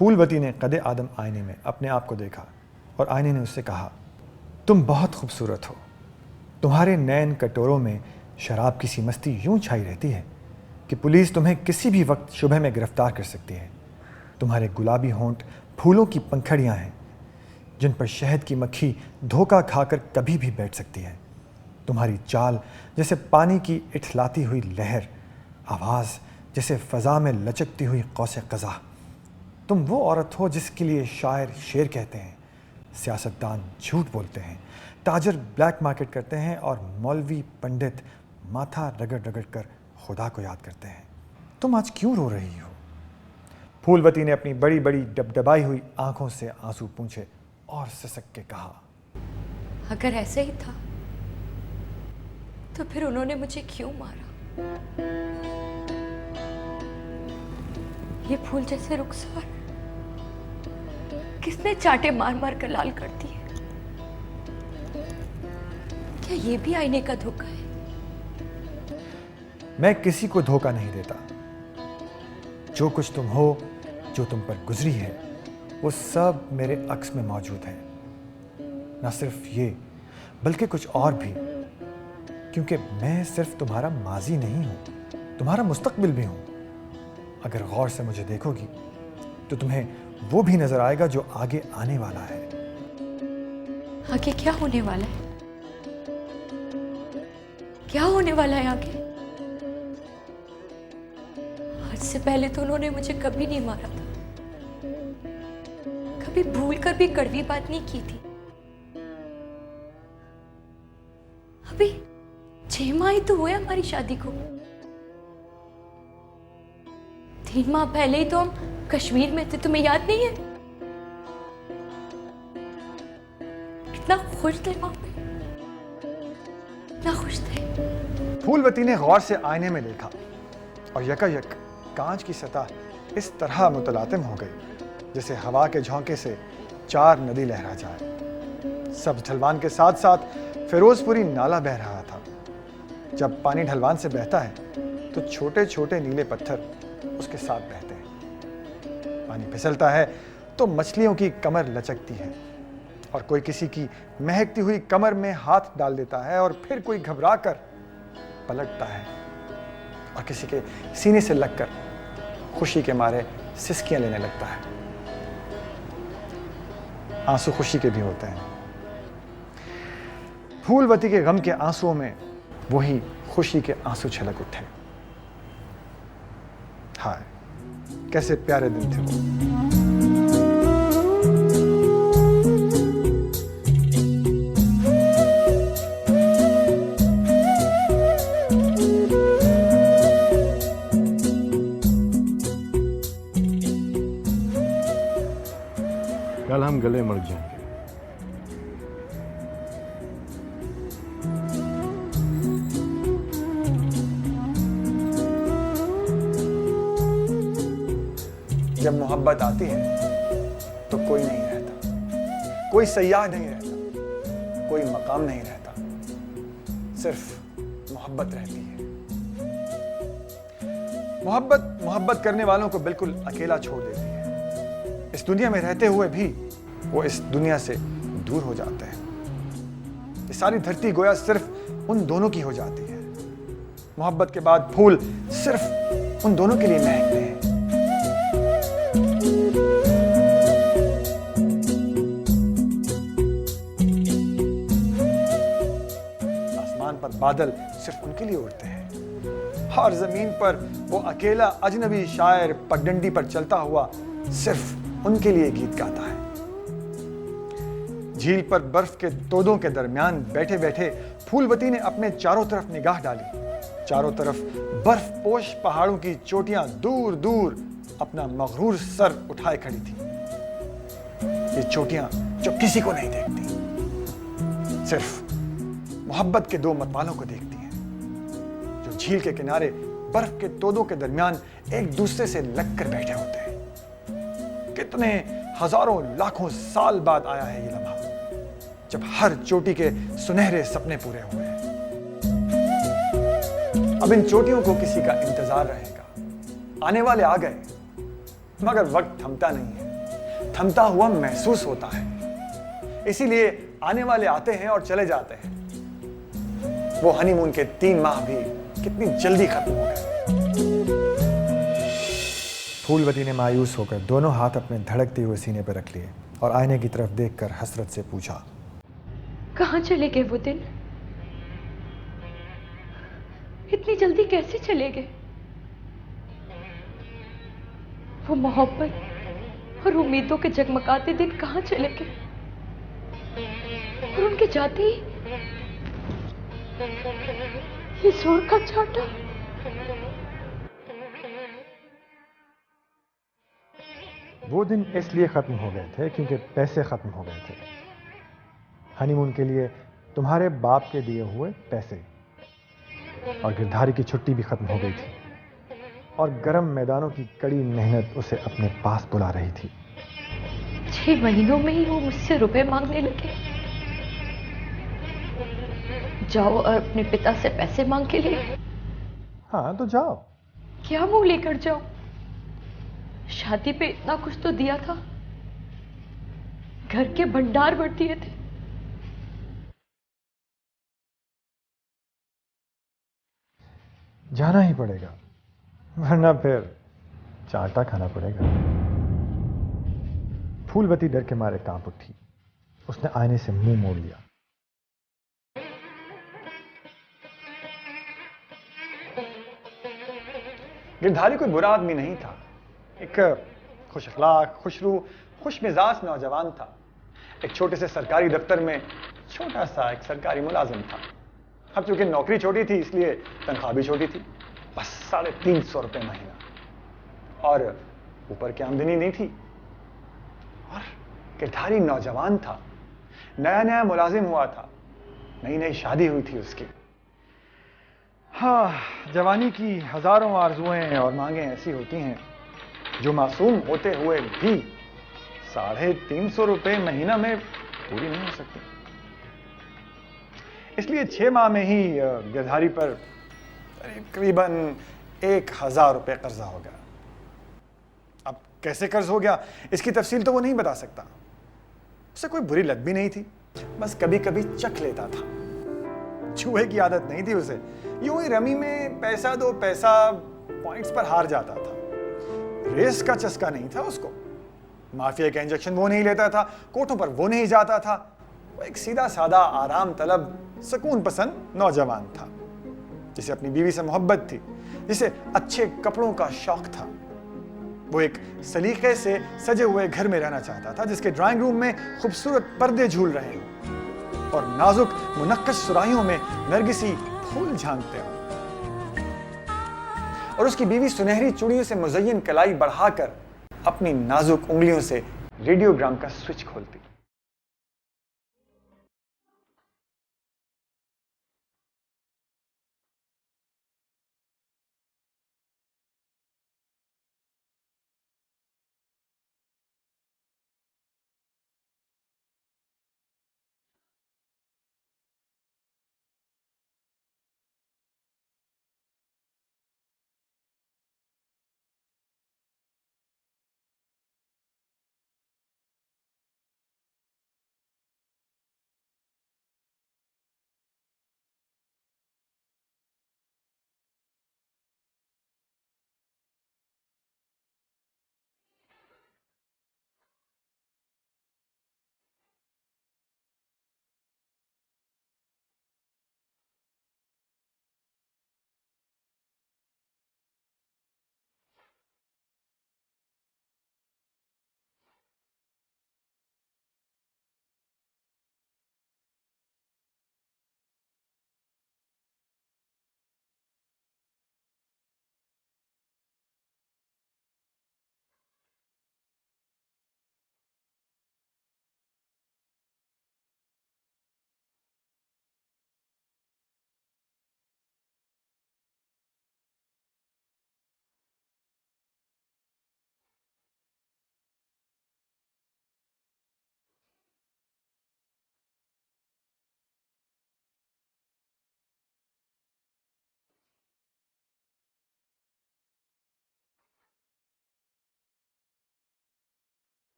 फूलवती ने कदे आदम आईने में अपने आप को देखा और आईने ने उससे कहा, तुम बहुत खूबसूरत हो। तुम्हारे नैन कटोरों में शराब की सी मस्ती यूं छाई रहती है कि पुलिस तुम्हें किसी भी वक्त सुबह में गिरफ्तार कर सकती है। तुम्हारे गुलाबी होंठ फूलों की पंखड़ियां हैं जिन पर शहद की मक्खी धोखा खाकर कभी भी बैठ सकती है। तुम्हारी चाल जैसे पानी की इठलाती हुई लहर, आवाज़ जैसे फ़ज़ा में लचकती हुई कौसे क़ज़ा। तुम वो औरत हो जिसके लिए शायर शेर कहते हैं, सियासतदान झूठ बोलते हैं, ताजर ब्लैक मार्केट करते हैं और मौलवी पंडित माथा रगड़ रगड़ कर खुदा को याद करते हैं। तुम आज क्यों रो रही हो? फूलवती ने अपनी बड़ी बड़ी डबडबाई हुई आंखों से आंसू पूंछे और सिसक के कहा, अगर ऐसे ही था तो फिर उन्होंने मुझे क्यों मारा? ये फूल जैसे रुखसार किसने चांटे मार मार कर लाल कर दिए? क्या ये भी आईने का धोखा है? मैं किसी को धोखा नहीं देता। जो कुछ तुम हो, जो तुम पर गुजरी है, वो सब मेरे अक्स में मौजूद है। ना सिर्फ ये, बल्कि कुछ और भी, क्योंकि मैं सिर्फ तुम्हारा माजी नहीं हूं, तुम्हारा मुस्तकबिल भी हूं। अगर गौर से मुझे देखोगी तो तुम्हें वो भी नजर आएगा जो आगे आने वाला है। आगे क्या होने वाला है? क्या होने वाला है आगे? आज से पहले तो उन्होंने मुझे कभी नहीं मारा था, कभी भूल कर भी कड़वी बात नहीं की थी। अभी 6 माह ही तो हुए हमारी शादी को। 3 माह पहले ही तो हम कश्मीर में थे, तुम्हें याद नहीं है? कितना खुश थे वहां पे, कितना खुश थे। फूलवती ने गौर से आईने में देखा और यकायक कांच की सतह इस तरह मुतलातिम हो गई जैसे हवा के झोंके से 4 नदी लहरा जाए। सब ढलवान के साथ साथ फिरोजपुरी नाला बह रहा था। जब पानी ढलवान से बहता है तो छोटे छोटे नीले पत्थर उसके साथ बहते हैं। पानी फिसलता है तो मछलियों की कमर लचकती है और कोई किसी की महकती हुई कमर में हाथ डाल देता है और फिर कोई घबराकर पलटता है और किसी के सीने से लगकर खुशी के मारे सिसकियां लेने लगता है। आंसू खुशी के भी होते हैं। फूलवती के गम के आंसुओं में वही खुशी के आंसू छलक उठे। हाय, कैसे प्यारे दिन थे वो। कल हम गले मिल जाएंगे। जब मोहब्बत आती है तो कोई नहीं रहता, कोई सयाह नहीं रहता, कोई मकाम नहीं रहता, सिर्फ मोहब्बत रहती है। मोहब्बत करने वालों को बिल्कुल अकेला छोड़ देती है। इस दुनिया में रहते हुए भी वो इस दुनिया से दूर हो जाते हैं। ये सारी धरती गोया सिर्फ उन दोनों की हो जाती है। मोहब्बत के बाद फूल सिर्फ उन दोनों के लिए महकते हैं। पर बादल सिर्फ उनके लिए उड़ते हैं और जमीन पर वो अकेला अजनबी शायर पगडंडी पर चलता हुआ सिर्फ उनके लिए गीत गाता है। झील पर बर्फ के तोदों के दरमियान बैठे बैठे फूलवती ने अपने चारों तरफ निगाह डाली। चारों तरफ बर्फ पोश पहाड़ों की चोटियां दूर दूर अपना मगरूर सर उठाए खड़ी थी। ये चोटियां जो किसी को नहीं देखती, सिर्फ मोहब्बत के 2 मतवालों को देखती हैं, जो झील के किनारे बर्फ के तोदों के दरमियान एक दूसरे से लगकर बैठे होते हैं। कितने हजारों लाखों साल बाद आया है ये लम्हा, जब हर चोटी के सुनहरे सपने पूरे हुए हैं। अब इन चोटियों को किसी का इंतजार रहेगा। आने वाले आ गए, मगर वक्त थमता नहीं है। थमता हुआ महसूस होता है। इसीलिए आने वाले आते हैं और चले जाते हैं। वो हनीमून के 3 माह भी कितनी जल्दी खत्म हो गए। फूलवती ने मायूस होकर दोनों हाथ अपने धड़कते हुए सीने पर रख लिए और आईने की तरफ देखकर हसरत से पूछा, कहाँ चले गए वो दिन? इतनी जल्दी कैसे चले गए? वो मोहब्बत और उम्मीदों के जगमगाते दिन कहाँ चले गए? और उनके जाते ही ये जोर का चाटा। वो दिन इसलिए खत्म हो गए थे क्योंकि पैसे खत्म हो गए थे। हनीमून के लिए तुम्हारे बाप के दिए हुए पैसे, और गिरधारी की छुट्टी भी खत्म हो गई थी, और गर्म मैदानों की कड़ी मेहनत उसे अपने पास बुला रही थी। 6 महीनों में ही वो मुझसे रुपए मांगने लगे। जाओ और अपने पिता से पैसे मांग के ले। हाँ तो जाओ। क्या मुंह लेकर जाओ? शादी पे इतना कुछ तो दिया था, घर के भंडार भर दिए थे। जाना ही पड़ेगा, वरना फिर चाटा खाना पड़ेगा। फूलवती डर के मारे कांप उठी। उसने आईने से मुंह मोड़ लिया। गिरधारी कोई बुरा आदमी नहीं था। एक खुश अखलाक, खुशरू, खुश मिजाज नौजवान था। एक छोटे से सरकारी दफ्तर में छोटा सा एक सरकारी मुलाजिम था। अब चूंकि नौकरी छोटी थी इसलिए तनख्वाह भी छोटी थी, बस 350 रुपए महीना, और ऊपर की आमदनी नहीं थी। और गिरधारी नौजवान था, नया नया मुलाजिम हुआ था, नई नई शादी हुई थी उसकी। हाँ, जवानी की हजारों आरजुएं और मांगें ऐसी होती हैं जो मासूम होते हुए भी 350 रुपए महीना में पूरी नहीं हो सकती। इसलिए 6 माह में ही गिरधारी पर करीबन 1000 रुपए कर्जा हो गया। अब कैसे कर्ज हो गया इसकी तफसील तो वो नहीं बता सकता। उसे कोई बुरी लत भी नहीं थी, बस कभी कभी चख लेता था। जुए की आदत नहीं थी उसे, यूं ही रमी में पैसा दो पैसा पॉइंट्स पर हार जाता था। रेस का चस्का नहीं था उसको, माफिया का इंजेक्शन वो नहीं लेता था, कोर्टों पर वो नहीं जाता था। वो एक सीधा साधा आराम तलब सुकून पसंद नौजवान था, जिसे अपनी बीवी से मोहब्बत थी, जिसे अच्छे कपड़ों का शौक था। वो एक सलीके से सजे हुए घर में रहना चाहता था, जिसके ड्राइंग रूम में खूबसूरत पर्दे झूल रहे हों और नाजुक मुनक्कश सुराहियों में नरगिसी फूल झांकते हों, और उसकी बीवी सुनहरी चूड़ियों से मुज़य्यन कलाई बढ़ाकर अपनी नाजुक उंगलियों से रेडियोग्राम का स्विच खोलती।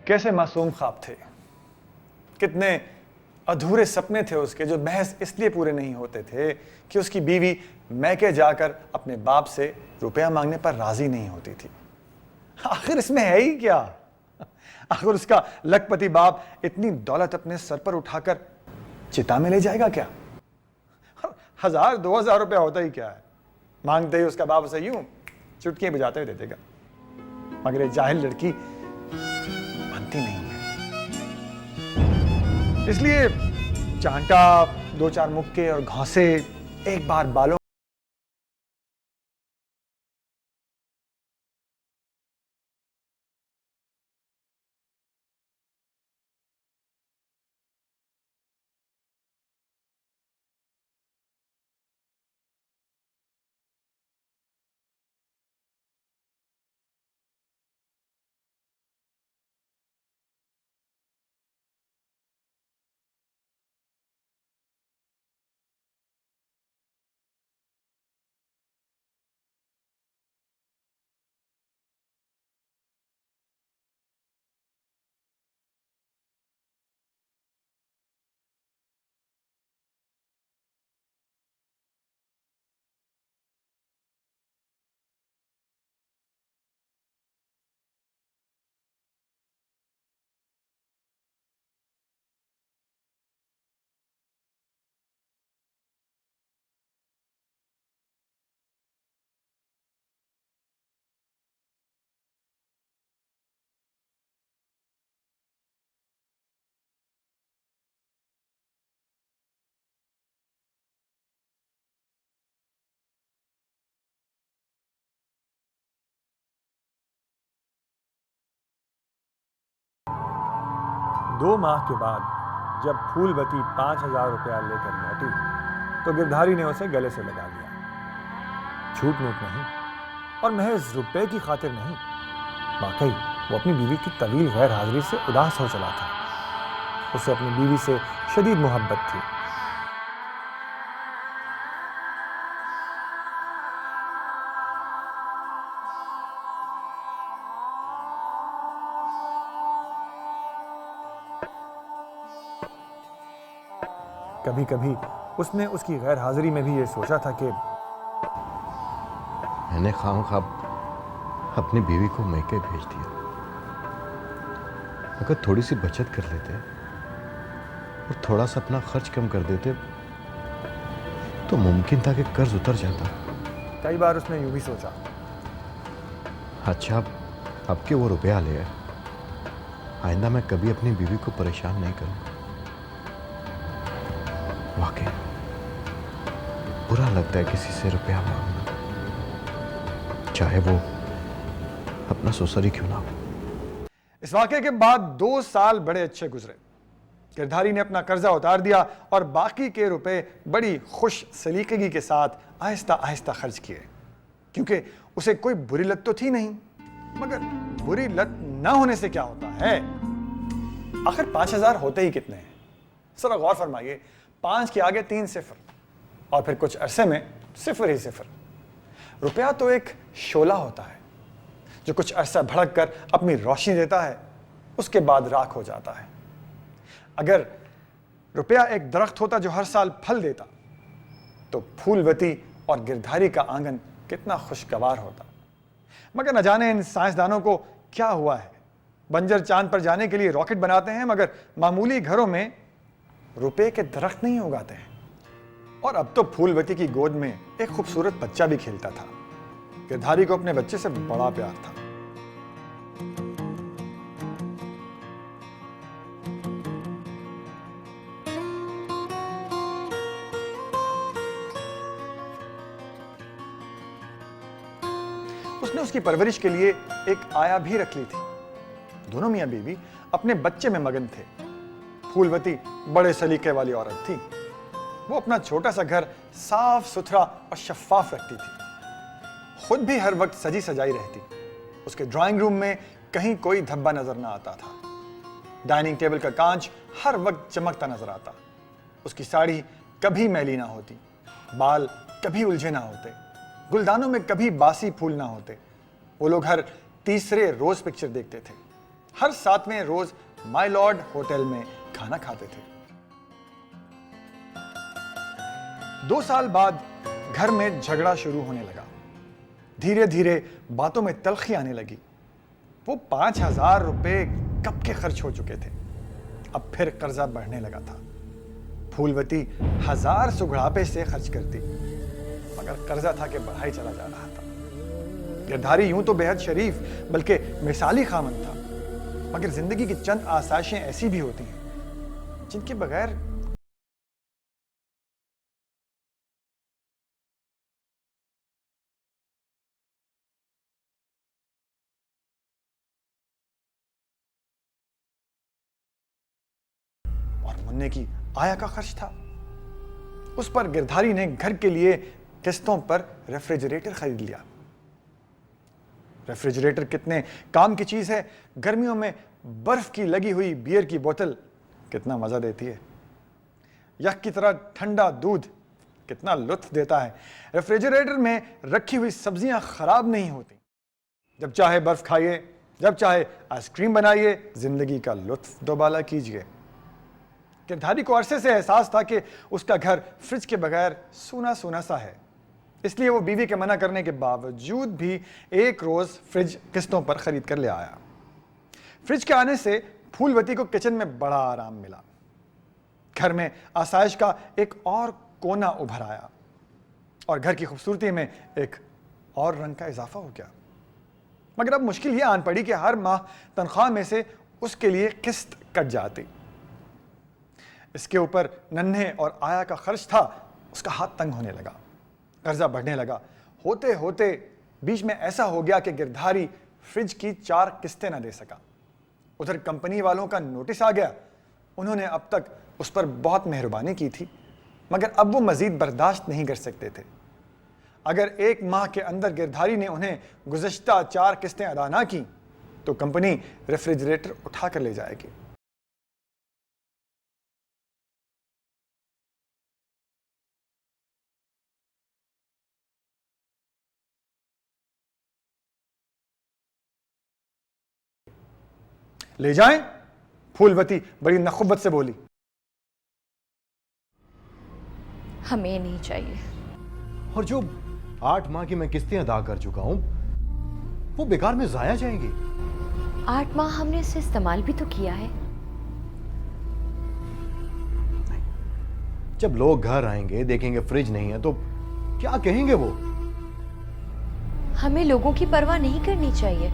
कैसे मासूम ख्वाब थे, कितने अधूरे सपने थे उसके, जो महज इसलिए पूरे नहीं होते थे कि उसकी बीवी मैके जाकर अपने बाप से रुपया मांगने पर राजी नहीं होती थी। आखिर इसमें है ही क्या? आखिर उसका लखपति बाप इतनी दौलत अपने सर पर उठाकर चिता में ले जाएगा क्या? 1000-2000 रुपया होता ही क्या है? मांगते ही उसका बाप उसे यूं चुटकियां बजाते हुए दे देगा। मगर ये जाहिल लड़की मानती नहीं है, इसलिए चांटा, 2-4 मुक्के और घौंसे, एक बार बालों 2 माह के बाद जब फूलवती 5000 रुपया लेकर लौटी तो गिरधारी ने उसे गले से लगा लिया। झूठ मूठ नहीं और महज रुपए की खातिर नहीं, वाकई वो अपनी बीवी की तवील गैर हाजिरी से उदास हो चला था। उसे अपनी बीवी से शदीद मोहब्बत थी। कभी कभी उसने उसकी गैर हाजिरी में भी ये सोचा था कि मैंने खामखा अपनी बीवी को मैके भेज दिया। अगर थोड़ी सी बचत कर लेते और थोड़ा सा अपना खर्च कम कर देते तो मुमकिन था कि कर्ज उतर जाता। कई बार उसने यूं भी सोचा, अच्छा अब के वो रुपया ले आए, आइंदा मैं कभी अपनी बीवी को परेशान नहीं करूंगा। वाकई बुरा लगता है किसी से रुपया मांगना, चाहे वो अपना ससुर ही क्यों ना हो। इस वाकये के बाद 2 साल बड़े अच्छे गुजरे। गिरधारी ने अपना कर्जा उतार दिया और बाकी के रुपए बड़ी खुश सलीकेगी के साथ आहिस्ता आहिस्ता खर्च किए, क्योंकि उसे कोई बुरी लत तो थी नहीं। मगर बुरी लत ना होने से क्या होता है? आखिर 5000 होते ही कितने हैं? जरा गौर फरमाइए, 5 के आगे 3 सिफर और फिर कुछ अरसे में सिफर ही सिफर। रुपया तो एक शोला होता है जो कुछ अरसा भड़क कर अपनी रोशनी देता है, उसके बाद राख हो जाता है। अगर रुपया एक दरख्त होता जो हर साल फल देता तो फूलवती और गिरधारी का आंगन कितना खुशगवार होता। मगर न जाने इन साइंसदानों को क्या हुआ है, बंजर चांद पर जाने के लिए रॉकेट बनाते हैं मगर मामूली घरों में रुपए के दरख्त नहीं उगाते हैं। और अब तो फूलवती की गोद में एक खूबसूरत बच्चा भी खेलता था। गिरधारी को अपने बच्चे से बड़ा प्यार था। उसने उसकी परवरिश के लिए एक आया भी रख ली थी। दोनों मियां बीवी अपने बच्चे में मगन थे। फूलवती बड़े सलीके वाली औरत थी। वो अपना छोटा सा घर साफ सुथरा और शफाफ रखती थी। खुद भी हर वक्त सजी सजाई रहती। उसके ड्राइंग रूम में कहीं कोई धब्बा नजर ना आता था। डाइनिंग टेबल का कांच हर वक्त चमकता नजर आता। उसकी साड़ी कभी मैली ना होती, बाल कभी उलझे ना होते, गुलदानों में कभी बासी फूल ना होते। वो लोग हर तीसरे रोज पिक्चर देखते थे। हर 7वें रोज माय लॉर्ड होटल में खाना खाते थे। 2 साल बाद घर में झगड़ा शुरू होने लगा। धीरे धीरे बातों में तल्खी आने लगी। वो 5,000 रुपए कब के खर्च हो चुके थे। अब फिर कर्जा बढ़ने लगा था। फूलवती 1000 सुघड़ापे से खर्च करती, मगर कर्जा था कि बढ़ा ही चला जा रहा था। गिरधारी यूं तो बेहद शरीफ बल्कि मिसाली खामन था, मगर जिंदगी की चंद आसाइशें ऐसी भी होती हैं जिनके बगैर और मुन्ने की आया का खर्च था। उस पर गिरधारी ने घर के लिए किस्तों पर रेफ्रिजरेटर खरीद लिया। रेफ्रिजरेटर कितने काम की चीज है। गर्मियों में बर्फ की लगी हुई बियर की बोतल कितना मजा देती है। यख की तरह ठंडा दूध कितना लुत्फ देता है। रेफ्रिजरेटर में रखी हुई सब्जियां खराब नहीं होती। जब चाहे बर्फ खाइए, जब चाहे आइसक्रीम बनाइए, जिंदगी का लुत्फ दोबाला कीजिए। गिरधारी को अरसे से एहसास था कि उसका घर फ्रिज के बगैर सूना सूना सा है। इसलिए वो बीवी के मना करने के बावजूद भी एक रोज फ्रिज किस्तों पर खरीद कर ले आया। फ्रिज के आने से फूलवती को किचन में बड़ा आराम मिला। घर में आसाइश का एक और कोना उभर आया और घर की खूबसूरती में एक और रंग का इजाफा हो गया। मगर अब मुश्किल ये आन पड़ी कि हर माह तनख्वाह में से उसके लिए किस्त कट जाती। इसके ऊपर नन्हे और आया का खर्च था। उसका हाथ तंग होने लगा, कर्जा बढ़ने लगा। होते होते बीच में ऐसा हो गया कि गिरधारी फ्रिज की 4 किस्तें ना दे सका। उधर कंपनी वालों का नोटिस आ गया। उन्होंने अब तक उस पर बहुत मेहरबानी की थी, मगर अब वो मजीद बर्दाश्त नहीं कर सकते थे। अगर 1 माह के अंदर गिरधारी ने उन्हें गुज़श्ता 4 किस्तें अदा ना की तो कंपनी रेफ्रिजरेटर उठा कर ले जाएगी। ले जाएं? फूलवती बड़ी नखुबत से बोली। हमें नहीं चाहिए। और जो 8 माह की मैं किस्तें अदा कर चुका हूं वो बेकार में जाया जाएंगी। 8 माह हमने इसे इस्तेमाल भी तो किया है। जब लोग घर आएंगे, देखेंगे फ्रिज नहीं है, तो क्या कहेंगे वो? हमें लोगों की परवाह नहीं करनी चाहिए।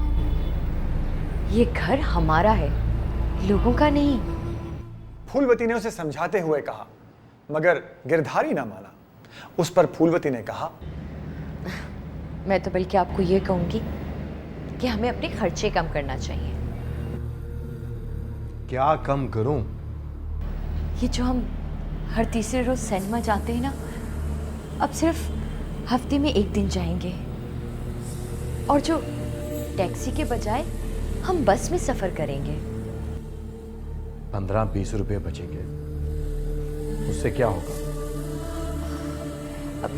ये घर हमारा है, लोगों का नहीं। फूलवती ने उसे समझाते हुए कहा, मगर गिरधारी ना माना। उस पर फूलवती ने कहा, मैं तो बल्कि आपको ये कहूंगी कि हमें अपने खर्चे कम करना चाहिए। क्या कम करूं? ये जो हम हर तीसरे रोज सिनेमा जाते हैं ना, अब सिर्फ हफ्ते में 1 दिन जाएंगे। और जो टैक्सी के बजाय हम बस में सफर करेंगे। 15-20 रुपए बचेंगे, उससे क्या होगा? अब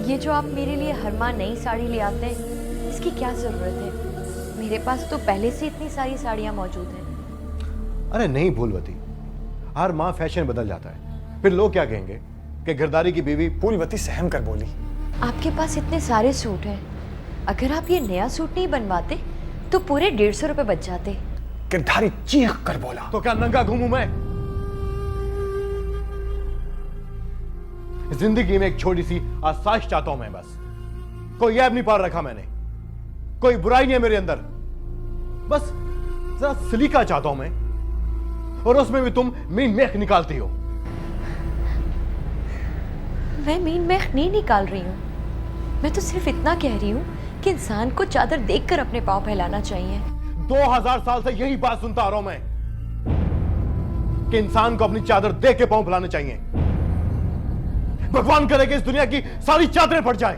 ये जो आप मेरे लिए हर माह नई साड़ी ले आते हैं, इसकी क्या जरूरत है? मेरे पास तो पहले से इतनी सारी साड़ियां मौजूद हैं। अरे नहीं फूलवती, हर माह फैशन बदल जाता है। फिर लोग क्या कहेंगे कि गिरधारी की बीवी। फूलवती सहम कर बोली, आपके पास इतने सारे सूट हैं, अगर आप ये नया सूट नहीं बनवाते तो पूरे 150 रुपए बच जाते। गिरधारी चीख कर बोला, तो क्या नंगा घूमूं मैं? जिंदगी में एक छोटी सी आसाइश चाहता हूं मैं, बस। कोई ऐब नहीं पार रखा मैंने, कोई बुराई नहीं है मेरे अंदर, बस जरा सलीका चाहता हूं मैं, और उसमें भी तुम मीन मेख निकालती हो। मैं मीन मेख नहीं निकाल रही हूं, मैं तो सिर्फ इतना कह रही हूं कि इंसान को चादर देखकर अपने पांव फैलाना चाहिए। 2000 साल से यही बात सुनता आ रहा हूं मैं कि इंसान को अपनी चादर देख के पांव फैलाने चाहिए। भगवान करे कि इस दुनिया की सारी चादरें फट जाए,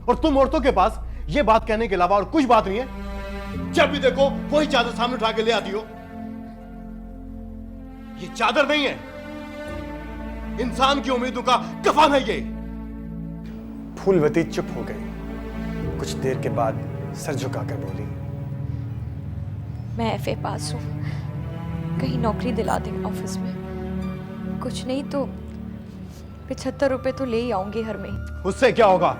और तुम औरतों के पास यह बात कहने के अलावा और कुछ बात नहीं है। जब भी देखो वही चादर सामने उठा के ले आती हो। ये चादर नहीं है, इंसान की उम्मीदों का कफन है ये। फूलवती चुप हो गई। कुछ देर के बाद सर झुकाकर बोली, मैं एफए पास हूँ, कहीं नौकरी दिला दें ऑफिस में। कुछ नहीं तो 75 रुपए तो ले ही आऊंगी हर महीने। उससे क्या होगा?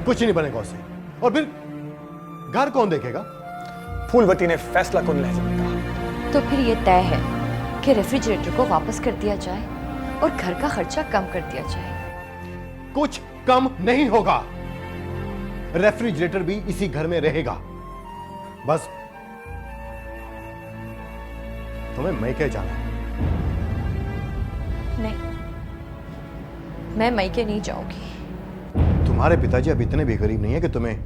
कुछ नहीं बनेगा उससे। और फिर घर कौन देखेगा? फूलवती ने फैसला कुन लहजे में कहा। तो फिर ये तय है कि रेफ्रिजरेटर को वापस कर दिया जाए और घर का खर्चा कम कर दिया जाए। कुछ कम नहीं होगा। रेफ्रिजरेटर भी इसी घर में रहेगा। बस तुम्हें मैके जाना है। नहीं, मैं मैके नहीं जाऊंगी। तुम्हारे पिताजी अब इतने भी गरीब नहीं है कि तुम्हें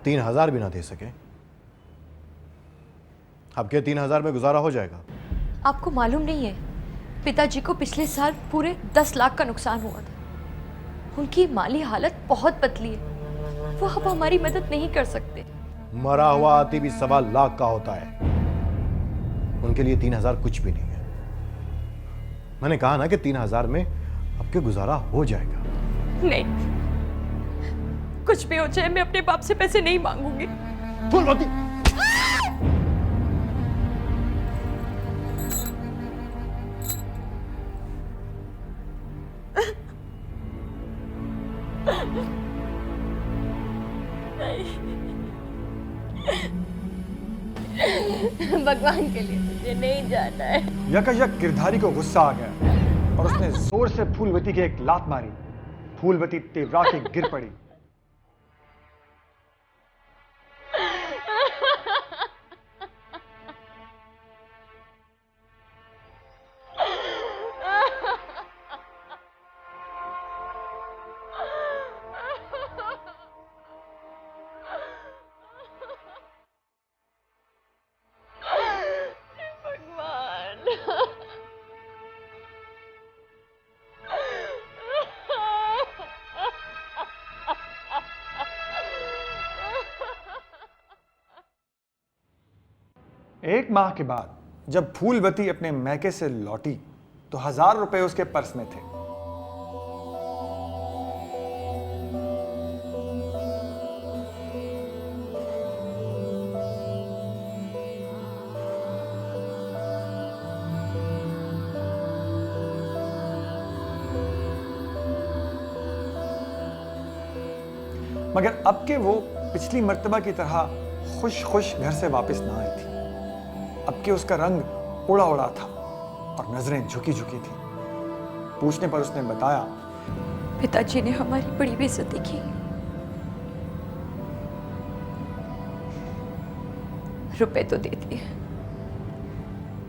3000 भी ना दे सके। अब क्या 3000 में गुजारा हो जाएगा? आपको मालूम नहीं है, पिताजी को पिछले साल पूरे 10 लाख का नुकसान हुआ था। उनकी माली हालत बहुत पतली है, वो अब हमारी मदद नहीं कर सकते। मरा हुआ हाथी भी 1.25 लाख का होता है। उनके लिए 3000 कुछ भी नहीं है। मैंने कहा ना कि 3000 में आपके गुजारा हो जाएगा। नहीं, कुछ भी हो जाए मैं अपने बाप से पैसे नहीं मांगूंगी। फूलवती, भगवान के लिए मुझे नहीं जाना है। यकायक गिरधारी को गुस्सा आ गया और उसने जोर से फूलवती की एक लात मारी। फूलवती तेवरा के गिर पड़ी। एक माह के बाद जब फूलवती अपने मैके से लौटी तो 1000 रुपए उसके पर्स में थे। मगर अब के वो पिछली मर्तबा की तरह खुश खुश घर से वापस ना आई थी। अब के उसका रंग उड़ा उड़ा था और नजरें झुकी झुकी थी। पूछने पर उसने बताया, पिताजी ने हमारी बड़ी बेइज्जती की। रुपए तो दे दिए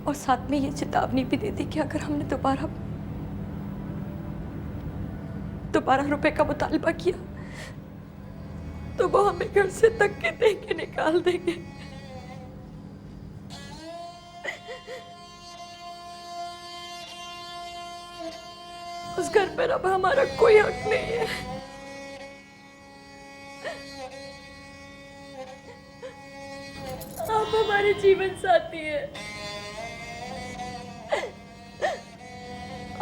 और साथ में ये चेतावनी भी दे दी कि अगर हमने दोबारा रुपए का मुतालबा किया तो वो हमें घर से धक्के दे के निकाल देंगे। उस घर पर अब हमारा कोई हक नहीं है। आप हमारे जीवन साथी हैं।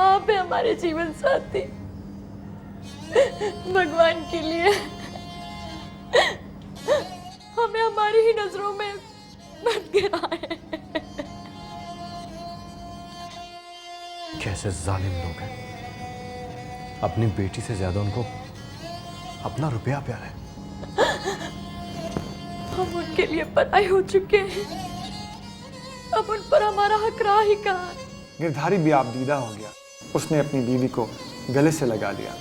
आप हैं हमारे जीवन साथी। भगवान के लिए हमें हमारी ही नजरों में मत गिराएं। कैसे जालिम लोग हैं। अपनी बेटी से ज्यादा उनको अपना रुपया प्यारा है। हम उनके लिए पराए हो चुके हैं। अब उन पर हमारा हक रहा ही कहाँ। गिरधारी भी आबदीदा हो गया। उसने अपनी बीवी को गले से लगा लिया।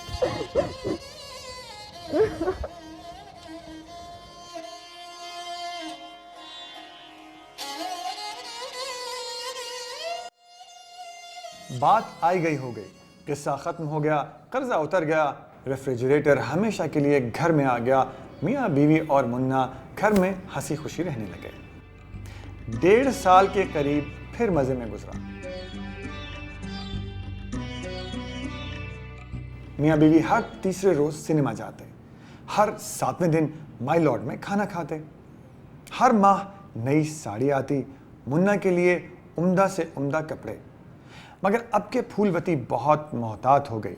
बात आई गई हो गई, किस्सा खत्म हो गया, कर्जा उतर गया, रेफ्रिजरेटर हमेशा के लिए घर में आ गया। मियाँ बीवी और मुन्ना घर में हंसी खुशी रहने लगे। 1.5 साल के करीब फिर मजे में गुजरा। मियाँ बीवी हर तीसरे रोज सिनेमा जाते, हर 7वें दिन माई लॉर्ड में खाना खाते। हर माह नई साड़ी आती, मुन्ना के लिए उम्दा से उम्दा कपड़े। मगर अब के फूलवती बहुत मोहतात हो गई।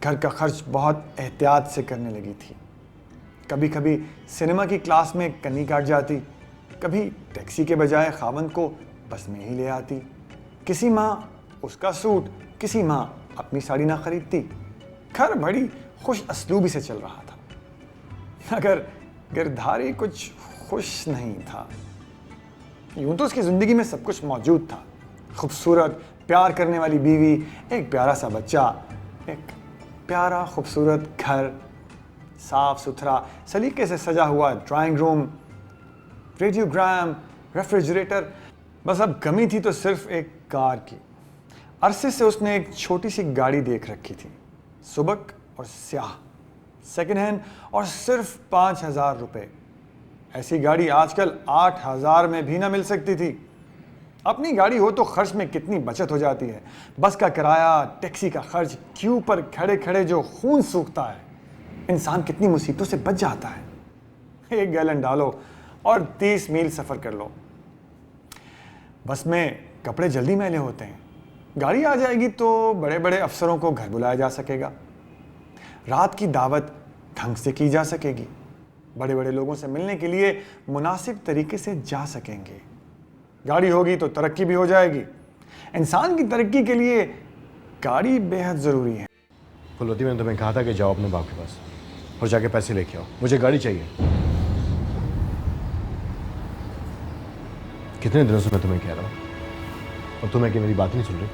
घर का खर्च बहुत एहतियात से करने लगी थी। कभी कभी सिनेमा की क्लास में कन्नी काट जाती, कभी टैक्सी के बजाय खावंद को बस में ही ले आती। किसी माँ उसका सूट, किसी माँ अपनी साड़ी ना खरीदती। घर बड़ी खुश असलूबी से चल रहा था, मगर गिरधारी कुछ खुश नहीं था। यूं तो उसकी जिंदगी में सब कुछ मौजूद था, खूबसूरत प्यार करने वाली बीवी, एक प्यारा सा बच्चा, एक प्यारा खूबसूरत घर, साफ सुथरा सलीके से सजा हुआ ड्राइंग रूम, रेडियोग्राम, रेफ्रिजरेटर। बस अब कमी थी तो सिर्फ एक कार की। अरसे से उसने एक छोटी सी गाड़ी देख रखी थी, सुबक और स्याह, सेकेंड हैंड और सिर्फ 5,000 रुपये। ऐसी गाड़ी आजकल 8,000 में भी ना मिल सकती थी। अपनी गाड़ी हो तो खर्च में कितनी बचत हो जाती है। बस का किराया, टैक्सी का खर्च, क्यू पर खड़े खड़े जो खून सूखता है, इंसान कितनी मुसीबतों से बच जाता है। 1 गैलन डालो और 30 मील सफ़र कर लो। बस में कपड़े जल्दी मैले होते हैं। गाड़ी आ जाएगी तो बड़े बड़े अफसरों को घर बुलाया जा सकेगा, रात की दावत ढंग से की जा सकेगी, बड़े बड़े लोगों से मिलने के लिए मुनासिब तरीके से जा सकेंगे। गाड़ी होगी तो तरक्की भी हो जाएगी। इंसान की तरक्की के लिए गाड़ी बेहद ज़रूरी है। फुलवती, मैंने तुम्हें कहा था कि जाओ अपने बाप के पास और जाके पैसे लेके आओ, मुझे गाड़ी चाहिए। कितने दिनों से मैं तुम्हें कह रहा हूँ और तुम्हें कि मेरी बात नहीं सुन रही।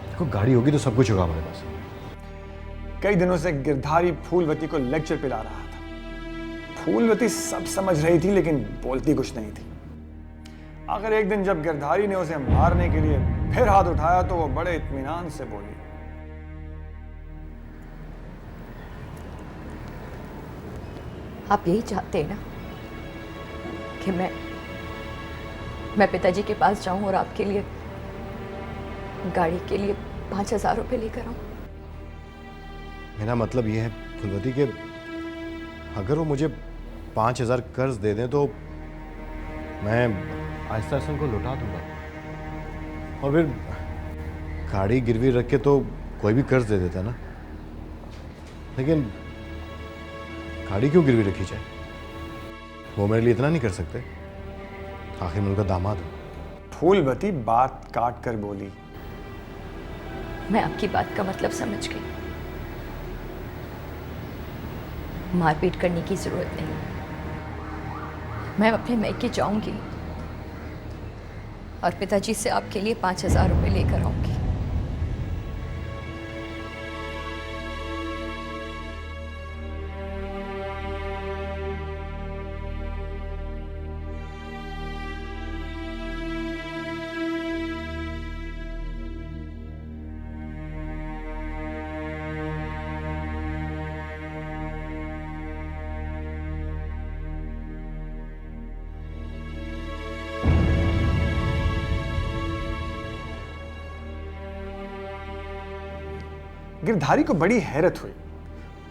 देखो, गाड़ी होगी तो सब कुछ होगा हमारे पास। कई दिनों से गिरधारी फूलवती को लेक्चर पिला रहा था। फूलवती सब समझ रही थी लेकिन बोलती कुछ नहीं थी। आखिर एक दिन जब गिरधारी ने उसे मारने के लिए फिर हाथ उठाया तो वो बड़े इत्मीनान से बोली, आप यही चाहते हैं ना कि मैं पिताजी के पास जाऊं और आपके लिए गाड़ी के लिए 5,000 रुपये लेकर आऊं? मेरा मतलब ये है फुलवती कि अगर वो मुझे 5,000 कर्ज दे दें तो मैं आहिस्ता आहिस्ता उनको लौटा दूंगा, और फिर गाड़ी गिरवी रख के तो कोई भी कर्ज दे देता ना। लेकिन गाड़ी क्यों गिरवी रखी जाए? वो मेरे लिए इतना नहीं कर सकते? आखिर मैं उनका दामाद हूं। फूलवती बात काट कर बोली, मैं आपकी बात का मतलब समझ गई। मारपीट करने की जरूरत नहीं। मैं अपने मैके जाऊंगी और पिताजी से आपके लिए 5,000 रुपये लेकर आऊंगी। गिरधारी को बड़ी हैरत हुई,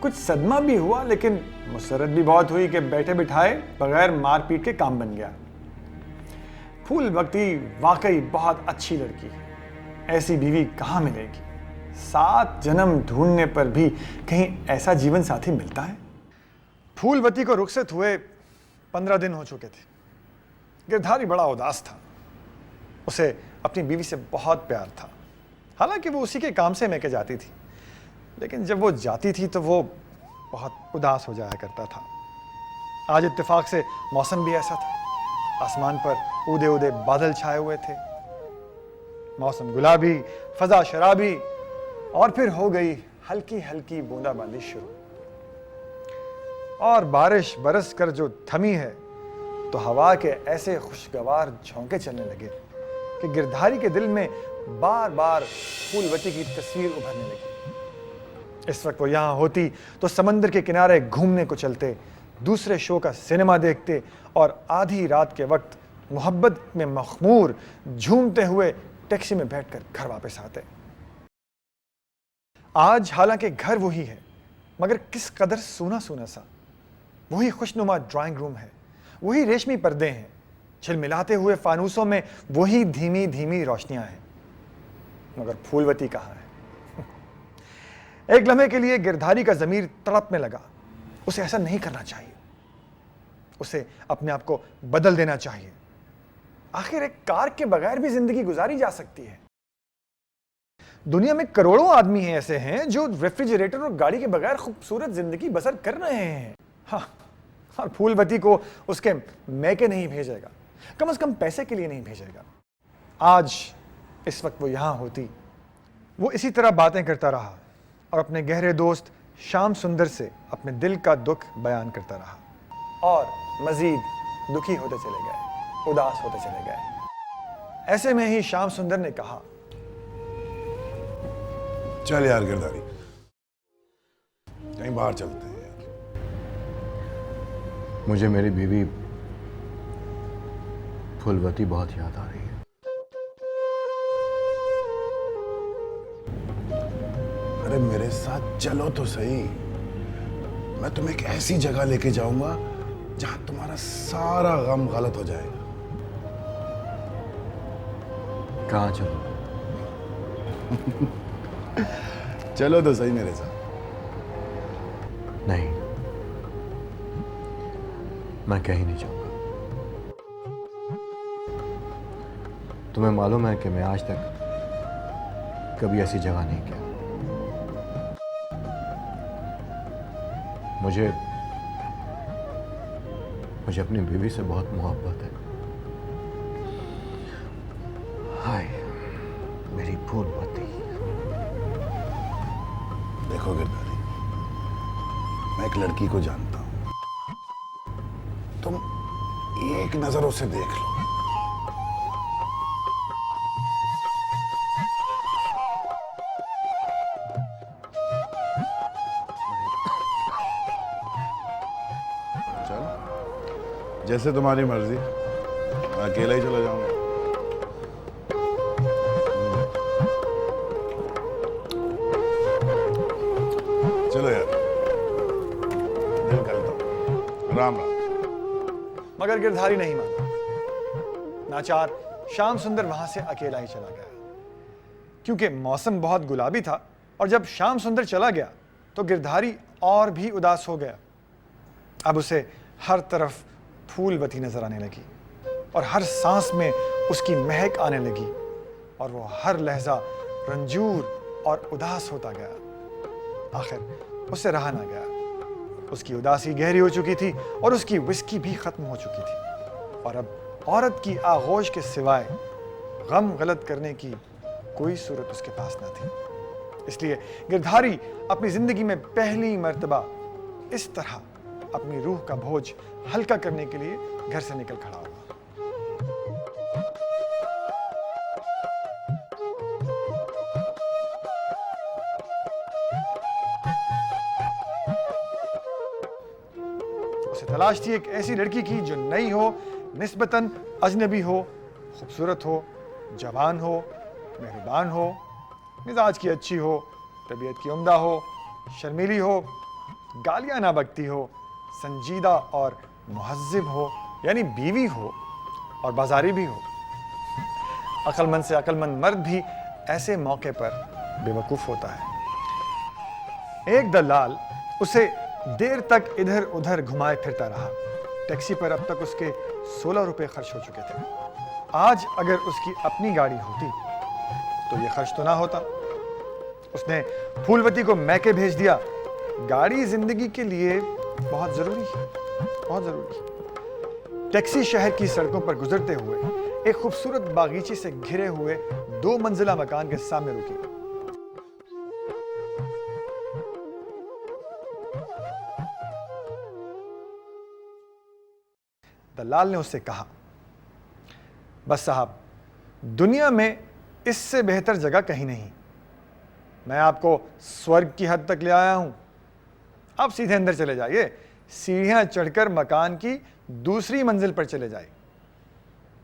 कुछ सदमा भी हुआ, लेकिन मुसरत भी बहुत हुई कि बैठे बिठाए बगैर मारपीट के काम बन गया। फूलवती वाकई बहुत अच्छी लड़की है, ऐसी बीवी कहाँ मिलेगी? 7 जन्म ढूंढने पर भी कहीं ऐसा जीवन साथी मिलता है? फूलवती को रुखसत हुए 15 दिन हो चुके थे। गिरधारी बड़ा उदास था। उसे अपनी बीवी से बहुत प्यार था। हालांकि वो उसी के काम से मैके जाती थी, लेकिन जब वो जाती थी तो वो बहुत उदास हो जाया करता था। आज इत्तेफाक से मौसम भी ऐसा था, आसमान पर उदे उदे बादल छाए हुए थे, मौसम गुलाबी, फजा शराबी, और फिर हो गई हल्की हल्की बूंदाबांदी शुरू। और बारिश बरस कर जो थमी है तो हवा के ऐसे खुशगवार झोंके चलने लगे कि गिरधारी के दिल में बार बार फूलवती की तस्वीर उभरने लगी। इस वक्त वो यहाँ होती तो समंदर के किनारे घूमने को चलते, दूसरे शो का सिनेमा देखते और आधी रात के वक्त मोहब्बत में मखमूर झूमते हुए टैक्सी में बैठकर घर वापस आते। आज हालांकि घर वही है, मगर किस कदर सूना सूना सा। वही खुशनुमा ड्राइंग रूम है, वही रेशमी पर्दे हैं, झिलमिलाते हुए फानूसों में वही धीमी धीमी रोशनियां हैं, मगर फूलवती कहाँ है? एक लम्हे के लिए गिरधारी का जमीर तड़पने लगा। उसे ऐसा नहीं करना चाहिए। उसे अपने आप को बदल देना चाहिए। आखिर एक कार के बगैर भी जिंदगी गुजारी जा सकती है। दुनिया में करोड़ों आदमी हैं ऐसे हैं जो रेफ्रिजरेटर और गाड़ी के बगैर खूबसूरत जिंदगी बसर कर रहे हैं। हाँ, और फूलवती को उसके मैके नहीं भेजेगा, कम से कम पैसे के लिए नहीं भेजेगा। आज इस वक्त वो यहां होती, वो इसी तरह बातें करता रहा और अपने गहरे दोस्त श्याम सुंदर से अपने दिल का दुख बयान करता रहा और मजीद दुखी होते चले गए, उदास होते चले गए। ऐसे में ही श्याम सुंदर ने कहा, चल यार गिरधारी, कहीं बाहर चलते हैं यार। मुझे मेरी बीवी फूलवती बहुत याद आ रही है। अरे मेरे साथ चलो तो सही, मैं तुम्हें एक ऐसी जगह लेके जाऊंगा जहां तुम्हारा सारा गम गलत हो जाएगा। कहाँ चलो? चलो तो सही मेरे साथ। नहीं, मैं कहीं नहीं जाऊंगा। तुम्हें मालूम है कि मैं आज तक कभी ऐसी जगह नहीं गया। मुझे अपनी बीवी से बहुत मोहब्बत है। हाय मेरी फूलवती। देखो गिरधारी, मैं एक लड़की को जानता हूं, तुम एक नजर उसे देख लो, चल जैसे तुम्हारी मर्जी, मैं अकेला ही चला जाऊंगा। चलो यार, दिल करता हूं। राम राम। मगर गिरधारी नहीं माना। नाचार श्याम सुंदर वहां से अकेला ही चला गया, क्योंकि मौसम बहुत गुलाबी था और जब श्याम सुंदर चला गया तो गिरधारी और भी उदास हो गया। अब उसे हर तरफ फूलवती नजर आने लगी और हर सांस में उसकी महक आने लगी और वो हर लहजा रंजूर और उदास होता गया। आखिर उससे रहा ना गया। उसकी उदासी गहरी हो चुकी थी और उसकी विस्की भी खत्म हो चुकी थी और अब औरत की आगोश के सिवाय गम गलत करने की कोई सूरत उसके पास न थी। इसलिए गिरधारी अपनी जिंदगी में पहली मर्तबा इस तरह अपनी रूह का बोझ हल्का करने के लिए घर से निकल खड़ा हुआ। उसे तलाश थी एक ऐसी लड़की की जो नई हो, निस्बतन अजनबी हो, खूबसूरत हो, जवान हो, मेहरबान हो, मिजाज की अच्छी हो, तबीयत की उम्दा हो, शर्मीली हो, गालियां ना बकती हो, संजीदा और मुहज्जिब हो, यानी बीवी हो और बाजारी भी हो। अक्लमंद से अक्लमंद मर्द भी ऐसे मौके पर बेवकूफ होता है। एक दलाल उसे देर तक इधर उधर घुमाए फिरता रहा। टैक्सी पर अब तक उसके 16 रुपए खर्च हो चुके थे। आज अगर उसकी अपनी गाड़ी होती तो यह खर्च तो ना होता। उसने फूलवती को मैके भेज दिया। गाड़ी जिंदगी के लिए बहुत जरूरी है, बहुत जरूरी। टैक्सी शहर की सड़कों पर गुजरते हुए एक खूबसूरत बागीचे से घिरे हुए 2 मंजिला मकान के सामने रुकी। दलाल ने उससे कहा, बस साहब, दुनिया में इससे बेहतर जगह कहीं नहीं। मैं आपको स्वर्ग की हद तक ले आया हूं। आप सीधे अंदर चले जाइए, सीढ़ियां चढ़कर मकान की दूसरी मंजिल पर चले जाइए।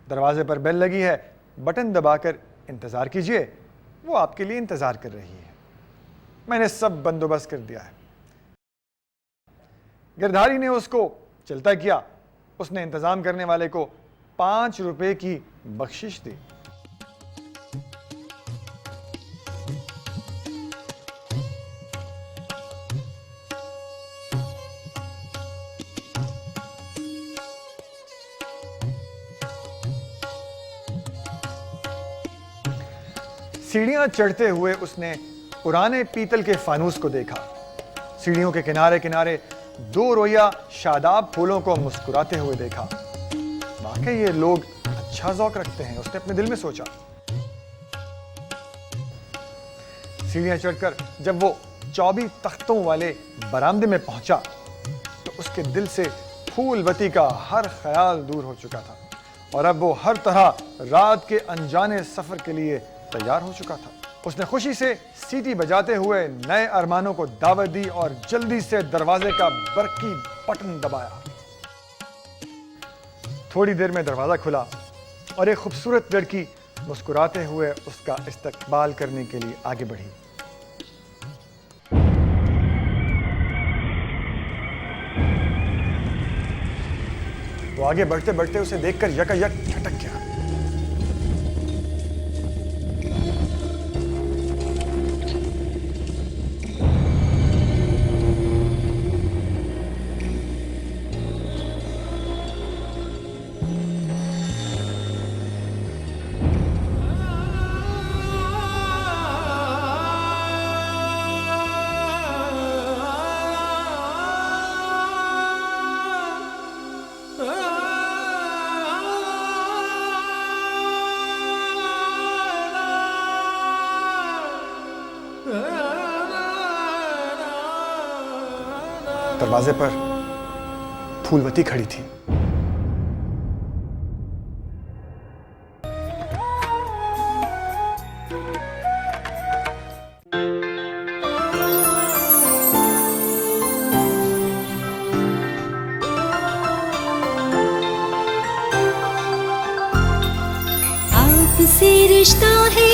दरवाजे पर बेल लगी है, बटन दबाकर इंतजार कीजिए, वो आपके लिए इंतजार कर रही है। मैंने सब बंदोबस्त कर दिया है। गिरधारी ने उसको चलता किया। उसने इंतजाम करने वाले को 5 रुपए की बख्शिश दी। सीढ़ियां चढ़ते हुए उसने पुराने पीतल के फानूस को देखा। सीढ़ियों के किनारे किनारे 2 रोइया शादाब फूलों को मुस्कुराते हुए देखा। वाकई ये लोग अच्छा ज़ौक रखते हैं, उसने अपने दिल में सोचा। सीढ़ियां चढ़कर जब वो 24 तख्तों वाले बरामदे में पहुंचा तो उसके दिल से फूलवती का हर ख्याल दूर हो चुका था और अब वो हर तरह रात के अनजाने सफर के लिए तैयार हो चुका था। उसने खुशी से सीटी बजाते हुए नए अरमानों को दावत दी और जल्दी से दरवाजे का बरकी बटन दबाया। थोड़ी देर में दरवाजा खुला और एक खूबसूरत लड़की मुस्कुराते हुए उसका इस्तकबाल करने के लिए आगे बढ़ी। वो आगे बढ़ते बढ़ते उसे देखकर यकायक ठटक गया। दरवाजे पर फूलवती खड़ी थी। आपसे रिश्ता है